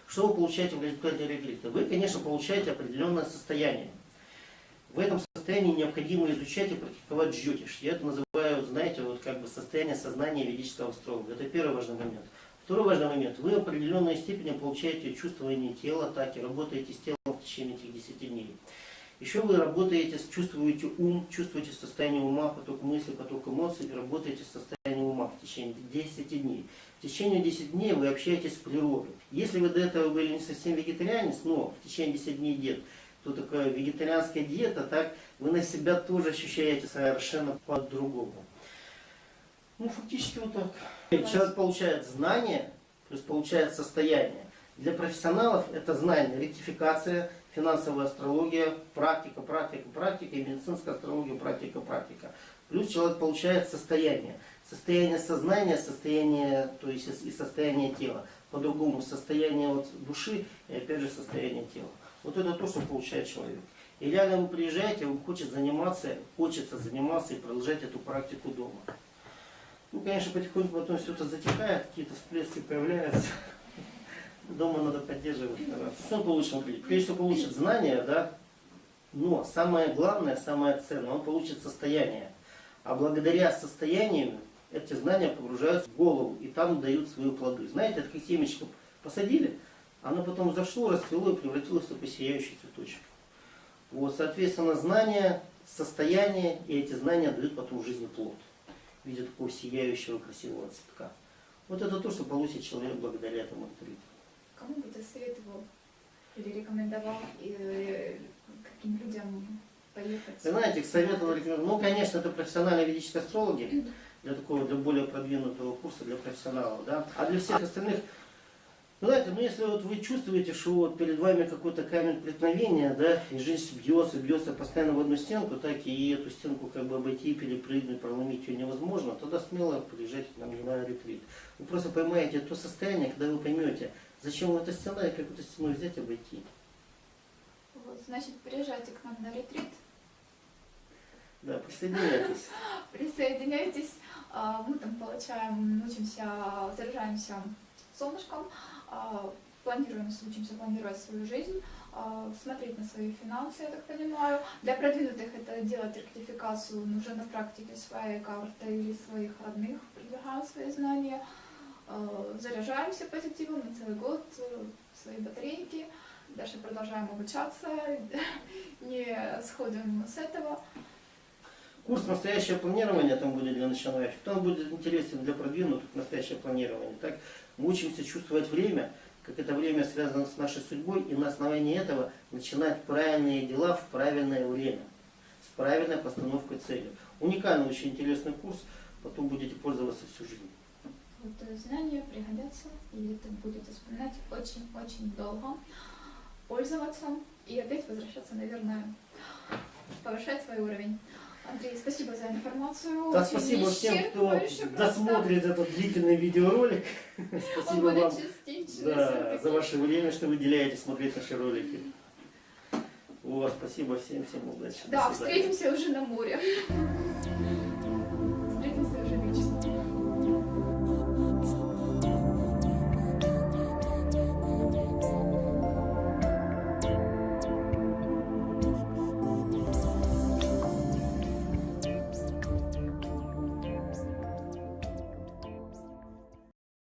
Что вы получаете в результате ретрита? Вы, конечно, получаете определенное состояние. В этом состоянии необходимо изучать и практиковать джьотиш. Я это называю, знаете, вот как бы состояние сознания ведического астролога. Это первый важный момент. Второй важный момент. Вы в определенной степени получаете чувствование тела, так и работаете с телом в течение этих 10 дней. Еще вы работаете, чувствуете ум, чувствуете состояние ума, поток мыслей, поток эмоций, работаете с состоянием ума в течение 10 дней. В течение 10 дней вы общаетесь с природой. Если вы до этого были не совсем вегетарианец, но в течение 10 дней диет, то такая вегетарианская диета, так вы на себя тоже ощущаете совершенно по-другому. Ну, фактически вот так. Человек получает знания, плюс получает состояние. Для профессионалов это знание, ректификация, финансовая астрология, практика, и медицинская астрология, практика. Плюс человек получает состояние. Состояние сознания, состояние, то есть и состояние тела. По-другому состояние вот души и опять же состояние тела. Вот это то, что получает человек. И реально вы приезжаете, вам хочется заниматься и продолжать эту практику дома. Ну, конечно, потихоньку потом все это затекает, какие-то всплески появляются. Дома надо поддерживать. Что он получит? Прежде всего получит знания, да, но самое главное, самое ценное, он получит состояние. А благодаря состоянию эти знания погружаются в голову и там дают свои плоды. Знаете, это как семечко посадили, оно потом зашло, расцвело и превратилось в такой сияющий цветочек. Вот, соответственно, знания, состояние, и эти знания дают потом в жизни плод в виде такого сияющего красивого цветка. Вот это то, что получит человек благодаря этому ретриту. Кому бы ты советовал или рекомендовал, и каким людям поехать? Вы знаете, к совету рекомендую. Ну, конечно, это профессиональные ведические астрологи, для более продвинутого курса для профессионалов, да. А для всех остальных, ну, знаете, ну если вот вы чувствуете, что вот перед вами какой-то камень преткновения, да, и жизнь бьется постоянно в одну стенку, так и эту стенку как бы обойти, перепрыгнуть, проломить ее невозможно, тогда смело приезжайте к нам на ретрит. Вы просто поймаете то состояние, когда вы поймете, зачем вот эта стена и как эту стену взять и обойти. Вот, значит, приезжайте к нам на ретрит. Да, присоединяйтесь. Присоединяйтесь. Мы там учимся, заряжаемся солнышком, учимся планировать свою жизнь, смотреть на свои финансы, я так понимаю. Для продвинутых это делать ректификацию уже на практике своей карты или своих родных, продвигаем свои знания. Заряжаемся позитивом на целый год, свои батарейки, дальше продолжаем обучаться, не сходим с этого. Курс «Настоящее планирование» там будет для начинающих, там будет интересен для продвинутых «Настоящее планирование». Так мы учимся чувствовать время, как это время связано с нашей судьбой, и на основании этого начинать правильные дела в правильное время, с правильной постановкой цели. Уникальный, очень интересный курс, потом будете пользоваться всю жизнь. Вот знания пригодятся, и это будете вспоминать очень-очень долго, пользоваться и опять возвращаться, наверное, повышать свой уровень. Андрей, спасибо за информацию. Да, спасибо всем, кто досмотрит этот длительный видеоролик. Спасибо вам за ваше время, что выделяете смотреть наши ролики. Вот, спасибо всем удачи. Да, встретимся уже на море.